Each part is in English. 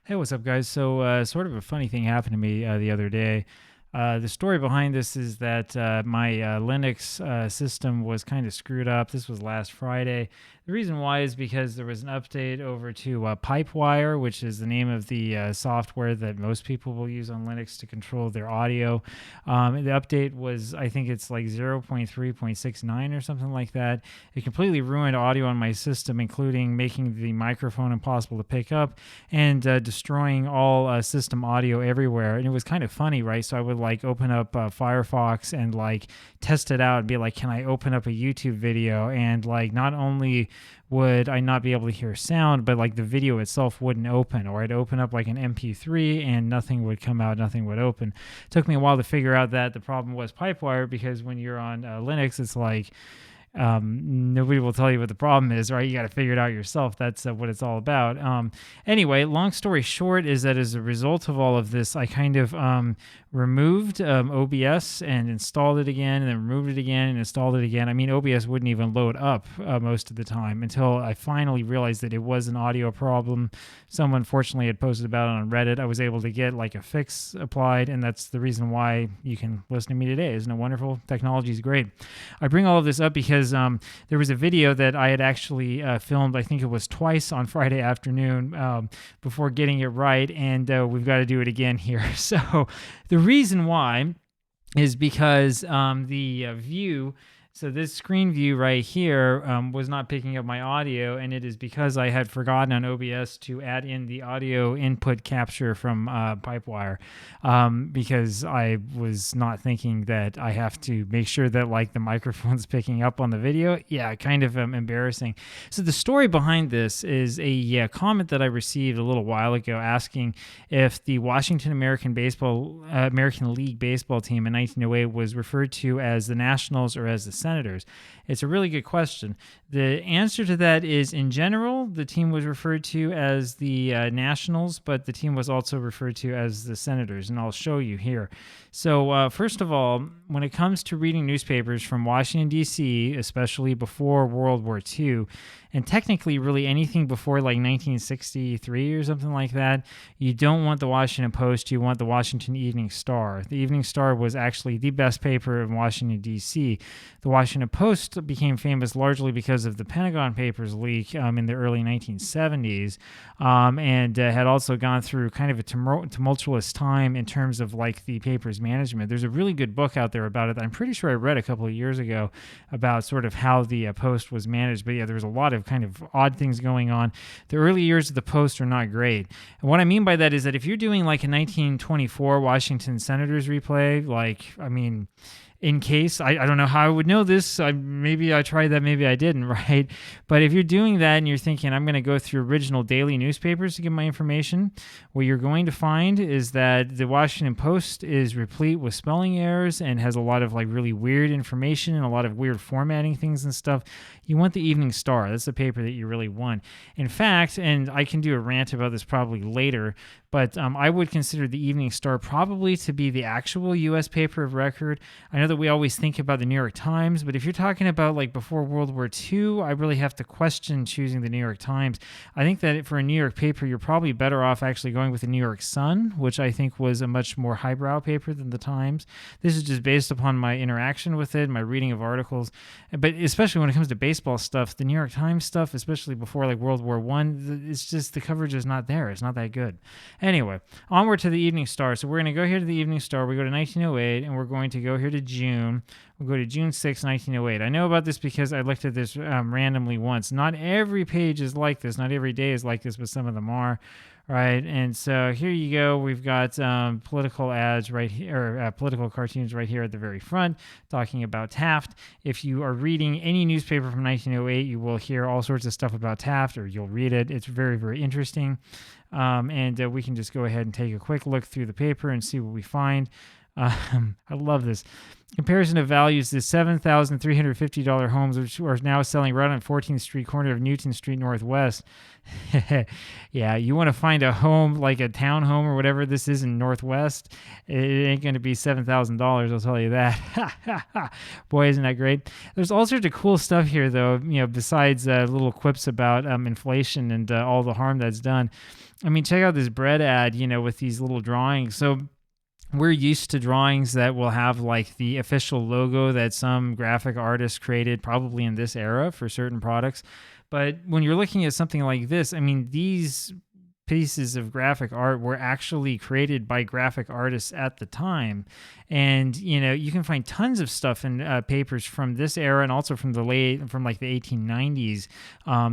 Hey, what's up, guys? So, sort of a funny thing happened to me the other day. The story behind this is that my Linux system was kind of screwed up. This was last Friday. The reason why is because there was an update over to Pipewire, which is the name of the software that most people will use on Linux to control their audio. The update was, I think it's like 0.3.69 or something like that. It completely ruined audio on my system, including making the microphone impossible to pick up and destroying all system audio everywhere. And it was kind of funny, right? So I would like open up Firefox and like test it out and be like, can I open up a YouTube video? And like, not only would I not be able to hear sound, but like the video itself wouldn't open, or I'd open up like an MP3 and nothing would come out, nothing would open. It took me a while to figure out that the problem was Pipewire, because when you're on Linux, it's like, nobody will tell you what the problem is, right? You got to figure it out yourself. That's what it's all about. Anyway, long story short is that as a result of all of this, I kind of removed OBS and installed it again, and then removed it again and installed it again. I mean, OBS wouldn't even load up most of the time until I finally realized that it was an audio problem. Someone fortunately had posted about it on Reddit. I was able to get like a fix applied, and that's the reason why you can listen to me today. Isn't it wonderful? Technology is great. I bring all of this up because there was a video that I had actually filmed, I think it was twice on Friday afternoon before getting it right, and we've got to do it again here. So the reason why is because the view, so this screen view right here was not picking up my audio, and it is because I had forgotten on OBS to add in the audio input capture from Pipewire, because I was not thinking that I have to make sure that like the microphone's picking up on the video. Yeah, kind of embarrassing. So the story behind this is a comment that I received a little while ago asking if the Washington American League baseball team in 1908 was referred to as the Nationals or as the Senators. It's a really good question. The answer to that is, in general, the team was referred to as the Nationals, but the team was also referred to as the Senators, and I'll show you here. So first of all, when it comes to reading newspapers from Washington, D.C., especially before World War II, and technically really anything before like 1963 or something like that, you don't want the Washington Post, you want the Washington Evening Star. The Evening Star was actually the best paper in Washington, D.C. The Washington Post became famous largely because of the Pentagon Papers leak in the early 1970s, and had also gone through kind of a tumultuous time in terms of like the paper's management. There's a really good book out there about it that I'm pretty sure I read a couple of years ago about sort of how the Post was managed. But yeah, there was a lot of kind of odd things going on. The early years of the Post are not great. And what I mean by that is that if you're doing like a 1924 Washington Senators replay, like, I mean, in case, I don't know how I would know this. Maybe I tried that, maybe I didn't, right? But if you're doing that and you're thinking, I'm going to go through original daily newspapers to get my information, what you're going to find is that the Washington Post is replete with spelling errors and has a lot of like really weird information and a lot of weird formatting things and stuff. You want the Evening Star. That's the paper that you really want. In fact, and I can do a rant about this probably later, but I would consider the Evening Star probably to be the actual U.S. paper of record. I know that we always think about the New York Times, but if you're talking about like before World War II, I really have to question choosing the New York Times. I think that for a New York paper, you're probably better off actually going with the New York Sun, which I think was a much more highbrow paper than the Times. This is just based upon my interaction with it, my reading of articles, but especially when it comes to baseball stuff, the New York Times stuff, especially before like World War I, it's just the coverage is not there. It's not that good. Anyway, onward to the Evening Star. So we're going to go here to the Evening Star. We go to 1908, and we're going to go here to June. We'll go to June 6, 1908. I know about this because I looked at this randomly once. Not every page is like this. Not every day is like this, but some of them are. Right, and so here you go. We've got political ads right here, or political cartoons right here at the very front, talking about Taft. If you are reading any newspaper from 1908, you will hear all sorts of stuff about Taft, or you'll read it. It's very, very interesting. And we can just go ahead and take a quick look through the paper and see what we find. I love this. Comparison of values, the $7,350 homes, which are now selling right on 14th Street, corner of Newton Street Northwest. Yeah, you want to find a home, like a townhome or whatever this is in Northwest, it ain't going to be $7,000, I'll tell you that. Boy, isn't that great? There's all sorts of cool stuff here, though, besides little quips about inflation and all the harm that's done. I mean, check out this bread ad, with these little drawings. So we're used to drawings that will have like the official logo that some graphic artist created, probably in this era for certain products. But when you're looking at something like this, I mean, these pieces of graphic art were actually created by graphic artists at the time. And, you can find tons of stuff in papers from this era and also from like the 1890s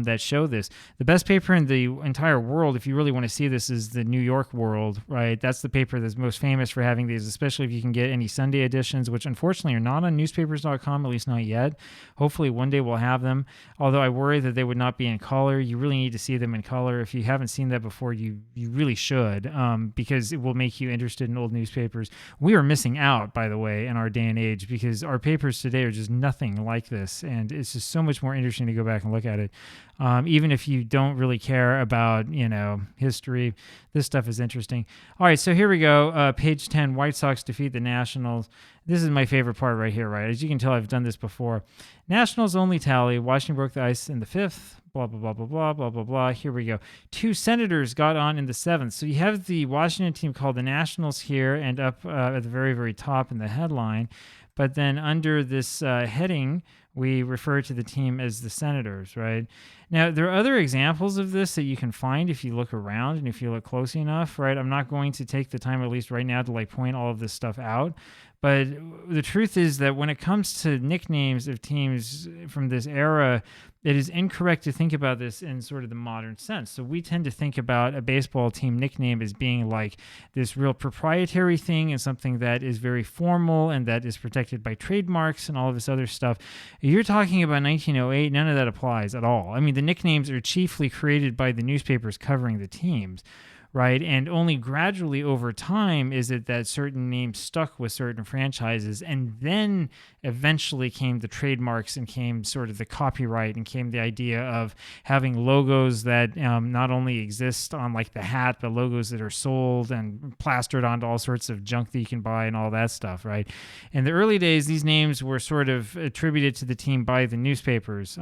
that show this. The best paper in the entire world, if you really want to see this, is the New York World, right? That's the paper that's most famous for having these, especially if you can get any Sunday editions, which unfortunately are not on newspapers.com, at least not yet. Hopefully one day we'll have them. Although I worry that they would not be in color. You really need to see them in color. If you haven't seen that before, you really should, because it will make you interested in old newspapers. We are missing out, by the way, in our day and age, because our papers today are just nothing like this, and it's just so much more interesting to go back and look at it. Even if you don't really care about, history, this stuff is interesting. All right, so here we go. Page 10, White Sox defeat the Nationals. This is my favorite part right here, right? As you can tell, I've done this before. Nationals only tally. Washington broke the ice in the 5th. Blah, blah, blah, blah, blah, blah, blah, blah. Here we go. 2 Senators got on in the 7th. So you have the Washington team called the Nationals here and up at the very, very top in the headline. But then under this heading, we refer to the team as the Senators, right? Now, there are other examples of this that you can find if you look around and if you look closely enough, right? I'm not going to take the time, at least right now, to like point all of this stuff out. But the truth is that when it comes to nicknames of teams from this era, it is incorrect to think about this in sort of the modern sense. So we tend to think about a baseball team nickname as being like this real proprietary thing and something that is very formal and that is protected by trademarks and all of this other stuff. You're talking about 1908, none of that applies at all. I mean, the nicknames are chiefly created by the newspapers covering the teams, right? And only gradually over time is it that certain names stuck with certain franchises, and then eventually came the trademarks and came sort of the copyright and came the idea of having logos that not only exist on like the hat, but logos that are sold and plastered onto all sorts of junk that you can buy and all that stuff, right? In the early days, these names were sort of attributed to the team by the newspapers,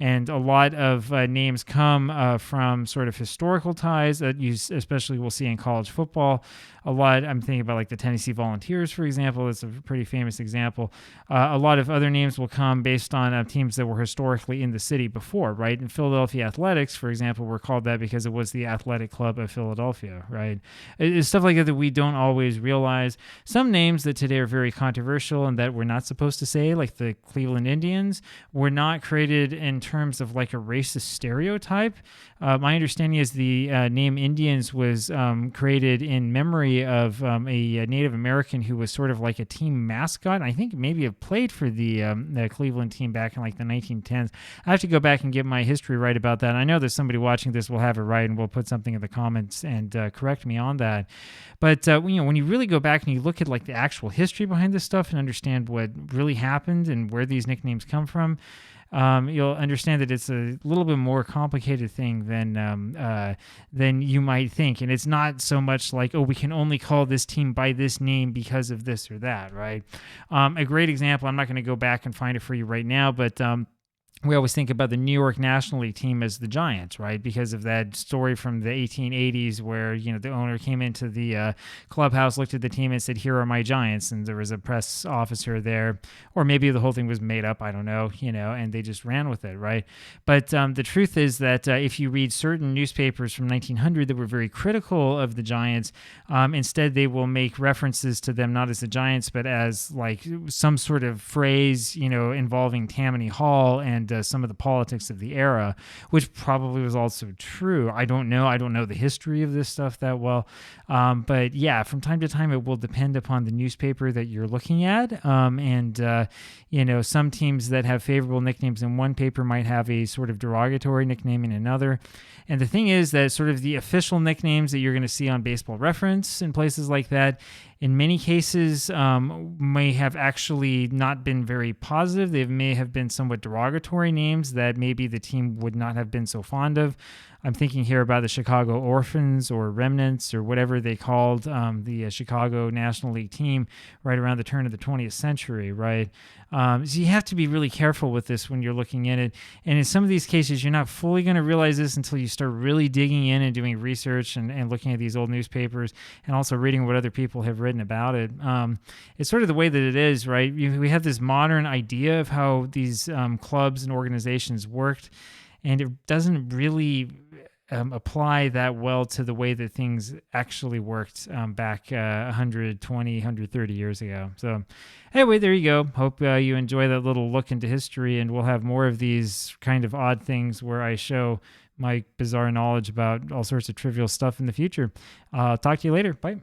and a lot of names come from sort of historical ties that you especially we'll see in college football. I'm thinking about like the Tennessee Volunteers, for example. That's a pretty famous example. A lot of other names will come based on teams that were historically in the city before, right? In Philadelphia Athletics, for example, were called that because it was the Athletic Club of Philadelphia, right? It's stuff like that we don't always realize. Some names that today are very controversial and that we're not supposed to say, like the Cleveland Indians, were not created in terms of like a racist stereotype. My understanding is the name Indians was created in memory of a Native American who was sort of like a team mascot. I think maybe have played for the Cleveland team back in like the 1910s. I have to go back and get my history right about that. I know that somebody watching this will have it right and will put something in the comments and correct me on that. But when you really go back and you look at like the actual history behind this stuff and understand what really happened and where these nicknames come from, you'll understand that it's a little bit more complicated thing than you might think. And it's not so much like, oh, we can only call this team by this name because of this or that, right? A great example, I'm not going to go back and find it for you right now, but we always think about the New York National League team as the Giants, right? Because of that story from the 1880s where, the owner came into the clubhouse, looked at the team and said, "Here are my Giants." And there was a press officer there, or maybe the whole thing was made up, I don't know, and they just ran with it, right? But the truth is that if you read certain newspapers from 1900 that were very critical of the Giants, instead they will make references to them not as the Giants, but as like some sort of phrase, involving Tammany Hall and some of the politics of the era, which probably was also true. I don't know the history of this stuff that well. But yeah, from time to time, it will depend upon the newspaper that you're looking at. Some teams that have favorable nicknames in one paper might have a sort of derogatory nickname in another. And the thing is that sort of the official nicknames that you're going to see on Baseball Reference and places like that, in many cases, may have actually not been very positive. They may have been somewhat derogatory names that maybe the team would not have been so fond of. I'm thinking here about the Chicago Orphans or Remnants or whatever they called the Chicago National League team right around the turn of the 20th century, right? So you have to be really careful with this when you're looking in it. And in some of these cases, you're not fully going to realize this until you start really digging in and doing research and looking at these old newspapers and also reading what other people have written about it. It's sort of the way that it is, right? We have this modern idea of how these clubs and organizations worked, and it doesn't really apply that well to the way that things actually worked back 120, 130 years ago. So anyway, there you go. Hope you enjoy that little look into history, and we'll have more of these kind of odd things where I show my bizarre knowledge about all sorts of trivial stuff in the future. Talk to you later. Bye.